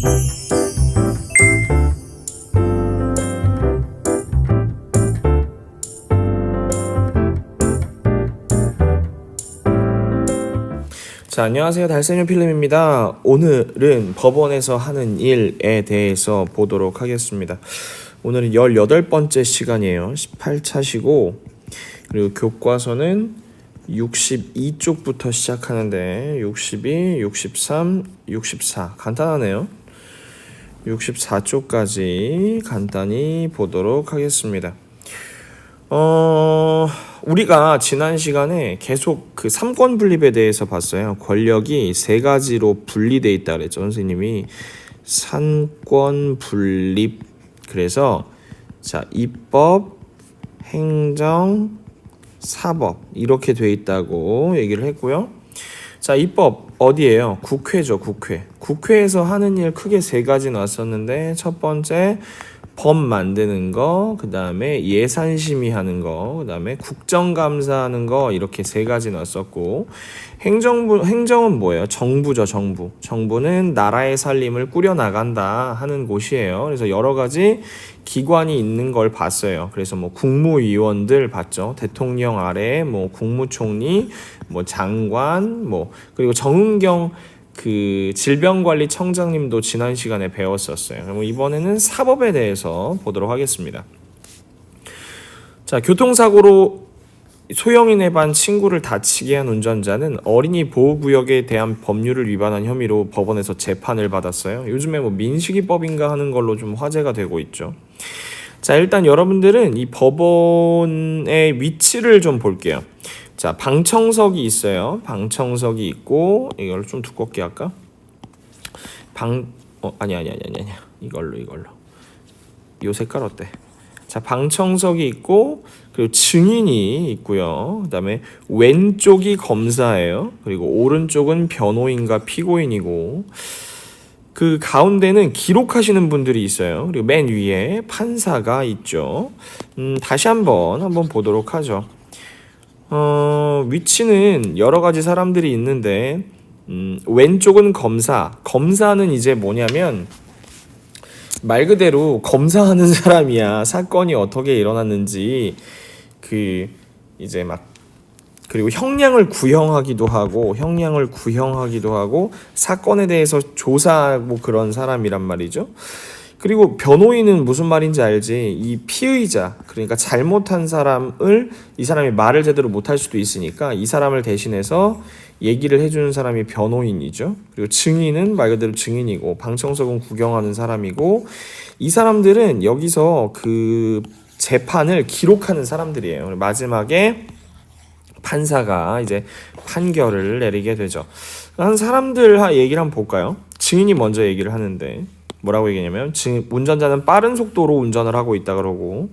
자, 안녕하세요. 달쌤유 필름입니다. 오늘은 법원에서 하는 일에 대해서 보도록 하겠습니다. 오늘은 18번째 시간이에요. 18차시고 그리고 교과서는 62쪽부터 시작하는데 62, 63, 64 간단하네요. 64쪽까지 간단히 보도록 하겠습니다. 우리가 지난 시간에 계속 그 삼권 분립에 대해서 봤어요. 권력이 세 가지로 분리돼 있다 그랬죠. 선생님이 삼권 분립. 그래서 자, 입법, 행정, 사법 이렇게 돼 있다고 얘기를 했고요. 자, 입법 어디예요? 국회죠, 국회. 국회에서 하는 일 크게 세 가지 나왔었는데 첫 번째 법 만드는 거, 그 다음에 예산 심의하는 거, 그 다음에 국정감사하는 거 이렇게 세 가지 나왔었고 행정은 뭐예요? 정부죠, 정부. 정부는 나라의 살림을 꾸려나간다 하는 곳이에요. 그래서 여러 가지 기관이 있는 걸 봤어요. 그래서 뭐 국무위원들 봤죠. 대통령 아래 뭐 국무총리, 뭐 장관, 뭐 그리고 정은경 그 질병관리청장님도 지난 시간에 배웠었어요. 그럼 이번에는 사법에 대해서 보도록 하겠습니다. 자, 교통사고로 소형인에 반 친구를 다치게 한 운전자는 어린이 보호구역에 대한 법률을 위반한 혐의로 법원에서 재판을 받았어요. 요즘에 뭐 민식이법인가 하는 걸로 좀 화제가 되고 있죠. 자, 일단 여러분들은 이 법원의 위치를 좀 볼게요. 자, 방청석이 있어요. 방청석이 있고 이걸 좀 두껍게 할까? 아니야. 이걸로. 요 색깔 어때? 자, 방청석이 있고 그리고 증인이 있고요. 그다음에 왼쪽이 검사예요. 그리고 오른쪽은 변호인과 피고인이고 그 가운데는 기록하시는 분들이 있어요. 그리고 맨 위에 판사가 있죠. 다시 한번 보도록 하죠. 위치는 여러 가지 사람들이 있는데 왼쪽은 검사는 이제 뭐냐면 말 그대로 검사하는 사람이야. 사건이 어떻게 일어났는지 이제 막 그리고 형량을 구형하기도 하고 사건에 대해서 조사하고 그런 사람이란 말이죠. 그리고 변호인은 무슨 말인지 알지? 이 피의자, 그러니까 잘못한 사람을 이 사람이 말을 제대로 못할 수도 있으니까 이 사람을 대신해서 얘기를 해주는 사람이 변호인이죠. 그리고 증인은 말 그대로 증인이고 방청석은 구경하는 사람이고 이 사람들은 여기서 그 재판을 기록하는 사람들이에요. 마지막에 판사가 이제 판결을 내리게 되죠. 한 사람들 얘기를 한번 볼까요? 증인이 먼저 얘기를 하는데 뭐라고 얘기냐면 운전자는 빠른 속도로 운전을 하고 있다 그러고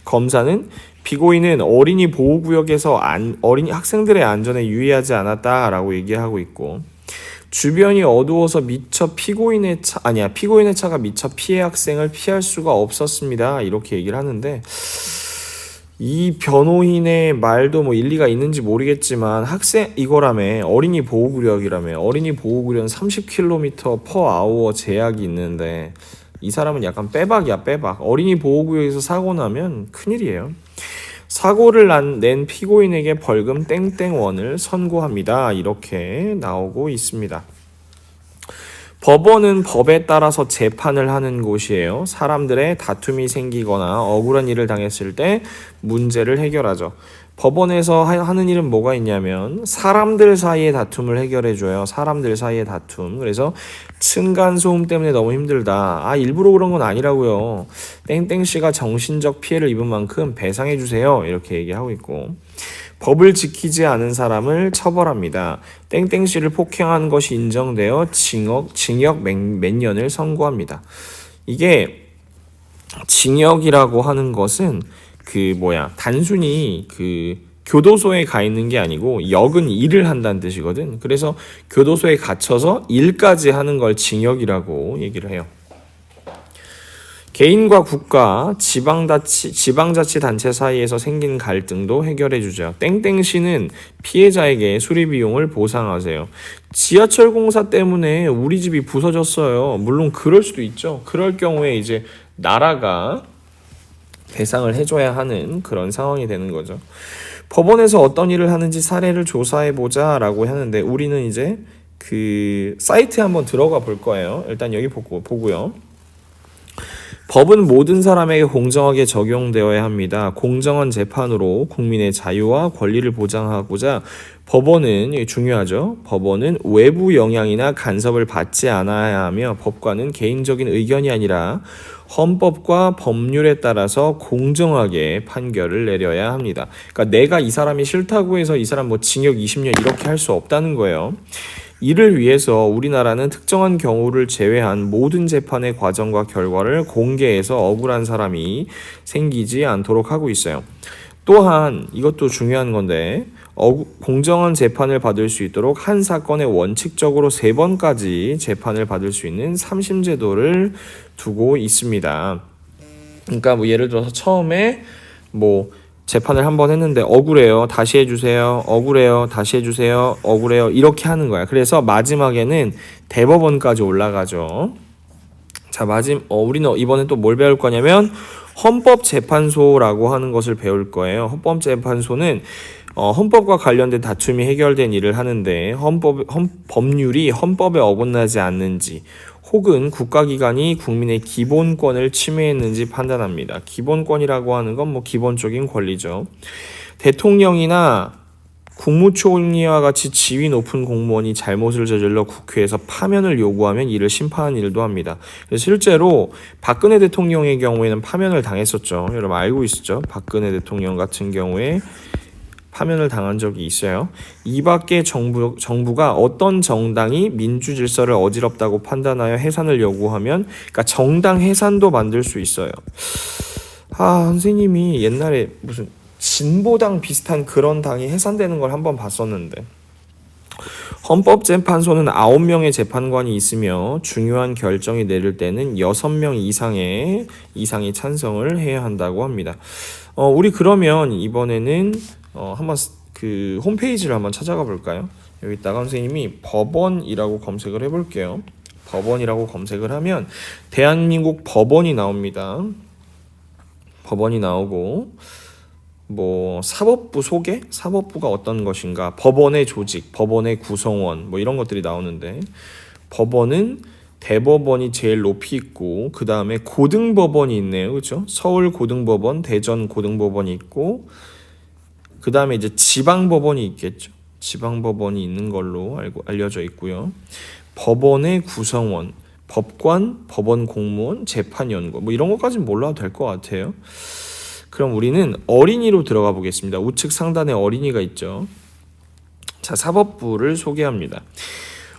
검사는 피고인은 어린이 보호구역에서 어린이 학생들의 안전에 유의하지 않았다라고 얘기하고 있고 주변이 어두워서 피고인의 차가 미처 피해 학생을 피할 수가 없었습니다. 이렇게 얘기를 하는데 이 변호인의 말도 뭐 일리가 있는지 모르겠지만 이거라며 어린이 보호구역이라며 어린이 보호구역은 30km/h 제약이 있는데 이 사람은 약간 빼박이야. 어린이 보호구역에서 사고 나면 큰일이에요. 사고를 낸 피고인에게 벌금 땡땡원을 선고합니다. 이렇게 나오고 있습니다. 법원은 법에 따라서 재판을 하는 곳이에요. 사람들의 다툼이 생기거나 억울한 일을 당했을 때 문제를 해결하죠. 법원에서 하는 일은 뭐가 있냐면 사람들 사이의 다툼을 해결해줘요. 사람들 사이의 다툼. 그래서 층간소음 때문에 너무 힘들다. 일부러 그런 건 아니라고요. 땡땡씨가 정신적 피해를 입은 만큼 배상해주세요. 이렇게 얘기하고 있고 법을 지키지 않은 사람을 처벌합니다. 땡땡씨를 폭행한 것이 인정되어 징역 몇 년을 선고합니다. 이게 징역이라고 하는 것은 단순히 교도소에 가 있는 게 아니고 역은 일을 한다는 뜻이거든. 그래서 교도소에 갇혀서 일까지 하는 걸 징역이라고 얘기를 해요. 개인과 국가, 지방자치단체 사이에서 생긴 갈등도 해결해주죠. 땡땡시는 피해자에게 수리비용을 보상하세요. 지하철 공사 때문에 우리 집이 부서졌어요. 물론 그럴 수도 있죠. 그럴 경우에 이제 나라가 배상을 해줘야 하는 그런 상황이 되는 거죠. 법원에서 어떤 일을 하는지 사례를 조사해보자 라고 하는데, 우리는 이제 그 사이트에 한번 들어가 볼 거예요. 일단 여기 보고요. 법은 모든 사람에게 공정하게 적용되어야 합니다. 공정한 재판으로 국민의 자유와 권리를 보장하고자 법원은, 중요하죠. 법원은 외부 영향이나 간섭을 받지 않아야 하며 법관은 개인적인 의견이 아니라 헌법과 법률에 따라서 공정하게 판결을 내려야 합니다. 그러니까 내가 이 사람이 싫다고 해서 이 사람 뭐 징역 20년 이렇게 할 수 없다는 거예요. 이를 위해서 우리나라는 특정한 경우를 제외한 모든 재판의 과정과 결과를 공개해서 억울한 사람이 생기지 않도록 하고 있어요. 또한 이것도 중요한 건데, 공정한 재판을 받을 수 있도록 한 사건에 원칙적으로 3번까지 재판을 받을 수 있는 3심 제도를 두고 있습니다. 그러니까 뭐 예를 들어서 처음에 뭐 재판을 한번 했는데 억울해요, 다시 해주세요, 억울해요, 다시 해주세요, 억울해요, 이렇게 하는 거야. 그래서 마지막에는 대법원까지 올라가죠. 자, 우리는 이번에 또 뭘 배울 거냐면 헌법재판소라고 하는 것을 배울 거예요. 헌법재판소는 헌법과 관련된 다툼이 해결된 일을 하는데, 법률이 헌법에 어긋나지 않는지 혹은 국가기관이 국민의 기본권을 침해했는지 판단합니다. 기본권이라고 하는 건 뭐 기본적인 권리죠. 대통령이나 국무총리와 같이 지위 높은 공무원이 잘못을 저질러 국회에서 파면을 요구하면 이를 심판하는 일도 합니다. 그래서 실제로 박근혜 대통령의 경우에는 파면을 당했었죠. 여러분 알고 있었죠? 박근혜 대통령 같은 경우에 파면을 당한 적이 있어요. 이 밖에 정부가 어떤 정당이 민주 질서를 어지럽다고 판단하여 해산을 요구하면, 그러니까 정당 해산도 만들 수 있어요. 선생님이 옛날에 무슨 진보당 비슷한 그런 당이 해산되는 걸 한번 봤었는데, 헌법재판소는 9명의 재판관이 있으며 중요한 결정이 내릴 때는 6명 이상이 찬성을 해야 한다고 합니다. 우리 그러면 이번에는 한번 그 홈페이지를 한번 찾아가 볼까요? 여기다가 선생님이 법원이라고 검색을 해볼게요. 법원이라고 검색을 하면 대한민국 법원이 나옵니다. 법원이 나오고, 뭐 사법부 소개? 사법부가 어떤 것인가? 법원의 조직, 법원의 구성원, 뭐 이런 것들이 나오는데, 법원은 대법원이 제일 높이 있고, 그 다음에 고등법원이 있네요. 그렇죠? 서울 고등법원, 대전 고등법원이 있고, 그 다음에 이제 지방법원이 있겠죠. 지방법원이 있는 걸로 알려져 있고요. 법원의 구성원, 법관, 법원 공무원, 재판연구, 뭐 이런 것까지는 몰라도 될 것 같아요. 그럼 우리는 어린이로 들어가 보겠습니다. 우측 상단에 어린이가 있죠. 자, 사법부를 소개합니다.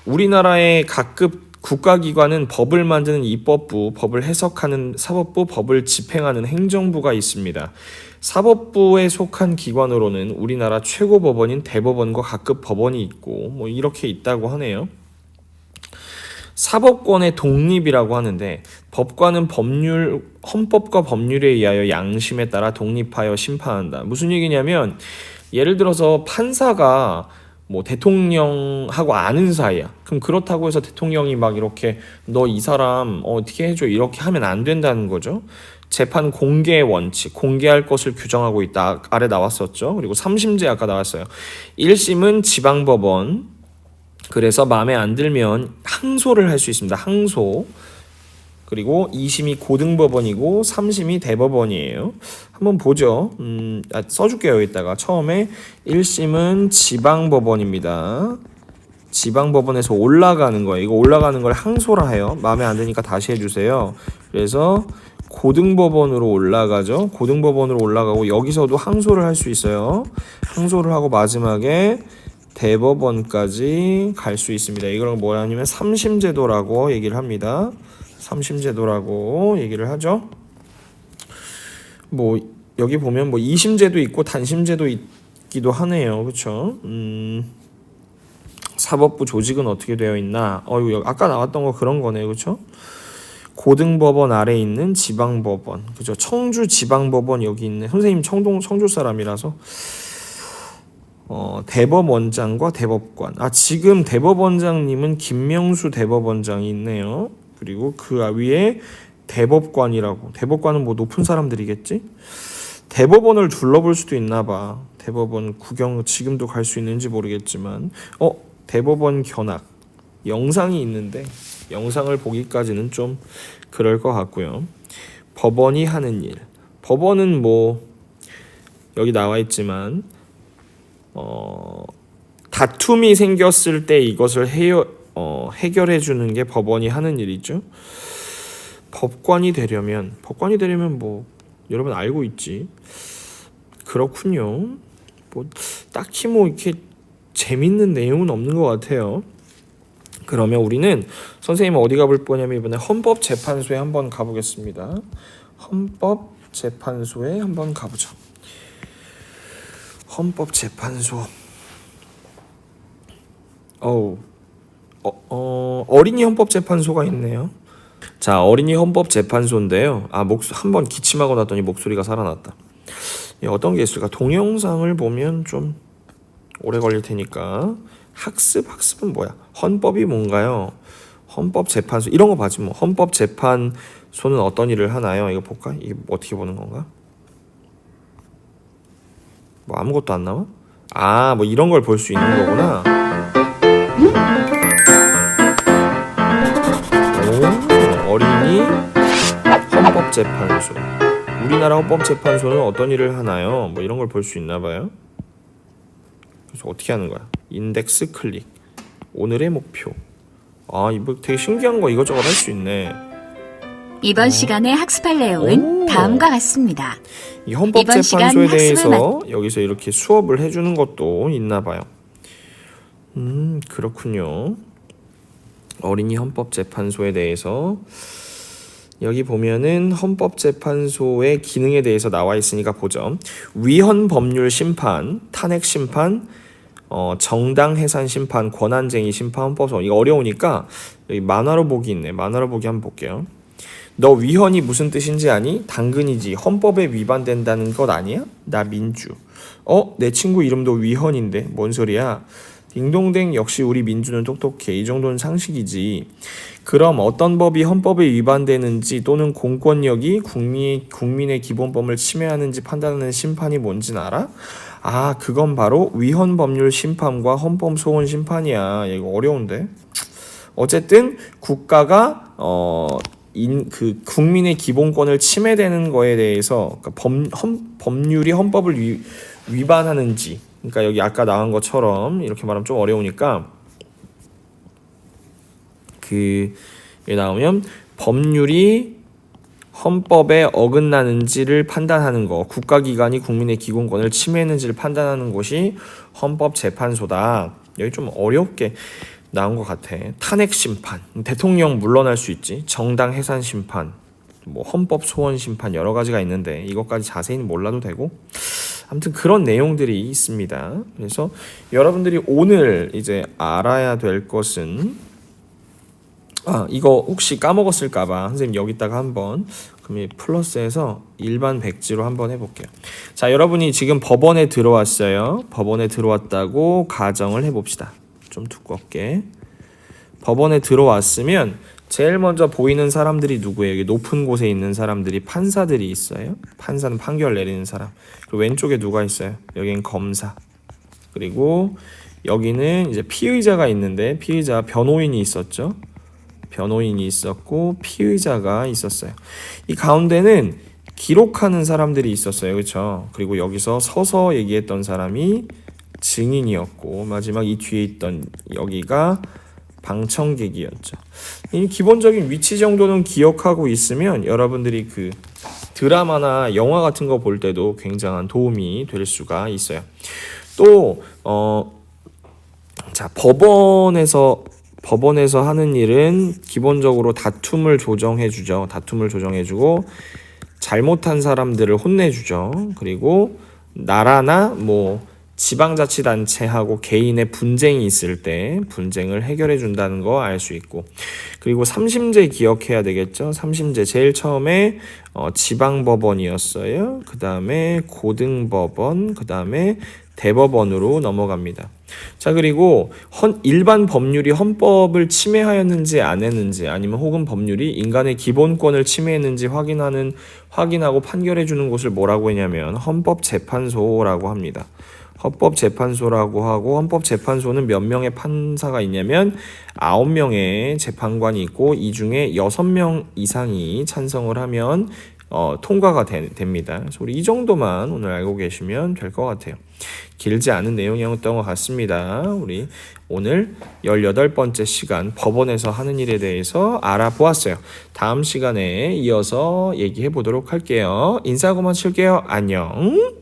우리나라의 각급 국가기관은 법을 만드는 입법부, 법을 해석하는 사법부, 법을 집행하는 행정부가 있습니다. 사법부에 속한 기관으로는 우리나라 최고법원인 대법원과 각급 법원이 있고, 뭐 이렇게 있다고 하네요. 사법권의 독립이라고 하는데, 법관은 헌법과 법률에 의하여 양심에 따라 독립하여 심판한다. 무슨 얘기냐면, 예를 들어서 판사가 뭐 대통령하고 아는 사이야. 그럼 그렇다고 해서 대통령이 막 이렇게 너 이 사람 어떻게 해줘 이렇게 하면 안 된다는 거죠. 재판 공개 원칙, 공개할 것을 규정하고 있다. 아래 나왔었죠. 그리고 3심제 아까 나왔어요. 1심은 지방법원. 그래서 마음에 안 들면 항소를 할 수 있습니다. 항소. 그리고 2심이 고등법원이고 3심이 대법원이에요. 한번 보죠. 써줄게요. 여기다가 처음에 1심은 지방법원입니다. 지방법원에서 올라가는 거예요. 이거 올라가는 걸 항소라 해요. 마음에 안 드니까 다시 해주세요. 그래서 고등법원으로 올라가죠. 고등법원으로 올라가고 여기서도 항소를 할 수 있어요. 항소를 하고 마지막에 대법원까지 갈 수 있습니다. 이걸 뭐냐면 3심제도라고 얘기를 합니다. 3심제도라고 얘기를 하죠. 뭐 여기 보면 뭐 2심제도 있고 단심제도 있기도 하네요. 그렇죠? 사법부 조직은 어떻게 되어 있나? 여기 아까 나왔던 거 그런 거네요. 그렇죠? 고등법원 아래 있는 지방법원. 그죠? 청주 지방법원 여기 있네. 선생님 청주 사람이라서. 대법원장과 대법관. 지금 대법원장님은 김명수 대법원장이 있네요. 그리고 그 위에 대법관이라고. 대법관은 뭐 높은 사람들이겠지? 대법원을 둘러볼 수도 있나 봐. 대법원 구경 지금도 갈 수 있는지 모르겠지만. 대법원 견학. 영상이 있는데 영상을 보기까지는 좀 그럴 것 같고요. 법원이 하는 일. 법원은 뭐 여기 나와 있지만 다툼이 생겼을 때 이것을 해결해 주는 게 법원이 하는 일이죠. 법관이 되려면 뭐 여러분 알고 있지. 그렇군요. 뭐 딱히 뭐 이렇게 재밌는 내용은 없는 것 같아요. 그러면 우리는 선생님은 어디 가볼 거냐면 이번에 헌법재판소에 한번 가보겠습니다. 헌법재판소에 한번 가보죠. 헌법재판소. 어린이 헌법재판소가 있네요. 자, 어린이 헌법재판소인데요. 한번 기침하고 났더니 목소리가 살아났다. 어떤 게 있을까? 동영상을 보면 좀 오래 걸릴 테니까. 학습은 뭐야? 헌법이 뭔가요? 헌법재판소 이런 거 봐지 뭐. 헌법재판소는 어떤 일을 하나요? 이거 볼까? 이게 어떻게 보는 건가? 뭐 아무것도 안 나와? 뭐 이런 걸 볼 수 있는 거구나. 어린이 헌법재판소. 우리나라 헌법재판소는 어떤 일을 하나요? 뭐 이런 걸 볼 수 있나 봐요. 그래서 어떻게 하는 거야? 인덱스 클릭. 오늘의 목표. 이거 되게 신기한 거 이것저것 할 수 있네. 이번 시간에 학습할 내용은 다음과 같습니다. 이 헌법재판소에 대해서 여기서 이렇게 수업을 해주는 것도 있나 봐요. 그렇군요. 어린이 헌법재판소에 대해서 여기 보면은 헌법재판소의 기능에 대해서 나와 있으니까 보죠. 위헌 법률 심판, 탄핵 심판, 정당 해산 심판, 권한쟁의 심판, 헌법소원. 이거 어려우니까 여기 만화로 보기 있네. 만화로 보기 한번 볼게요. 너 위헌이 무슨 뜻인지 아니? 당근이지. 헌법에 위반된다는 것 아니야? 나 민주. 내 친구 이름도 위헌인데 뭔 소리야? 딩동댕. 역시 우리 민주는 똑똑해. 이 정도는 상식이지. 그럼 어떤 법이 헌법에 위반되는지 또는 공권력이 국민의 기본법을 침해하는지 판단하는 심판이 뭔진 알아? 그건 바로 위헌 법률 심판과 헌법 소원 심판이야. 이거 어려운데. 어쨌든 국가가 국민의 기본권을 침해되는 거에 대해서 법률이 헌법을 위반하는지. 그러니까 여기 아까 나온 것처럼 이렇게 말하면 좀 어려우니까 여기 나오면 법률이 헌법에 어긋나는지를 판단하는 거, 국가기관이 국민의 기본권을 침해했는지를 판단하는 곳이 헌법재판소다. 여기 좀 어렵게 나온 것 같아. 탄핵 심판, 대통령 물러날 수 있지. 정당 해산 심판, 뭐 헌법 소원 심판 여러 가지가 있는데 이것까지 자세히는 몰라도 되고. 아무튼 그런 내용들이 있습니다. 그래서 여러분들이 오늘 이제 알아야 될 것은 이거 혹시 까먹었을까봐 선생님 여기다가 한번 그럼 플러스해서 일반 백지로 한번 해볼게요. 자, 여러분이 지금 법원에 들어왔어요. 법원에 들어왔다고 가정을 해봅시다. 좀 두껍게. 법원에 들어왔으면 제일 먼저 보이는 사람들이 누구예요? 여기 높은 곳에 있는 사람들이 판사들이 있어요. 판사는 판결 내리는 사람. 그리고 왼쪽에 누가 있어요? 여기는 검사. 그리고 여기는 이제 피의자가 있는데 피의자 변호인이 있었죠. 변호인이 있었고 피의자가 있었어요. 이 가운데는 기록하는 사람들이 있었어요. 그렇죠? 그리고 여기서 서서 얘기했던 사람이 증인이었고 마지막 이 뒤에 있던 여기가 방청객이었죠. 이 기본적인 위치 정도는 기억하고 있으면 여러분들이 그 드라마나 영화 같은 거 볼 때도 굉장한 도움이 될 수가 있어요. 또 자, 법원에서 하는 일은 기본적으로 다툼을 조정해주죠. 다툼을 조정해주고 잘못한 사람들을 혼내주죠. 그리고 나라나 뭐 지방자치단체하고 개인의 분쟁이 있을 때 분쟁을 해결해 준다는 거 알 수 있고, 그리고 3심제 기억해야 되겠죠. 3심제 제일 처음에 지방법원이었어요. 그 다음에 고등법원, 그 다음에 대법원으로 넘어갑니다. 자, 그리고 일반 법률이 헌법을 침해하였는지 안 했는지, 아니면 혹은 법률이 인간의 기본권을 침해했는지 확인하고 판결해 주는 곳을 뭐라고 했냐면 헌법재판소라고 합니다. 헌법재판소라고 하고, 헌법재판소는 몇 명의 판사가 있냐면 9명의 재판관이 있고, 이 중에 6명 이상이 찬성을 하면 통과가 됩니다. 그래서 우리 이 정도만 오늘 알고 계시면 될 것 같아요. 길지 않은 내용이었던 것 같습니다. 우리 오늘 18번째 시간 법원에서 하는 일에 대해서 알아보았어요. 다음 시간에 이어서 얘기해 보도록 할게요. 인사 그만 칠게요. 안녕.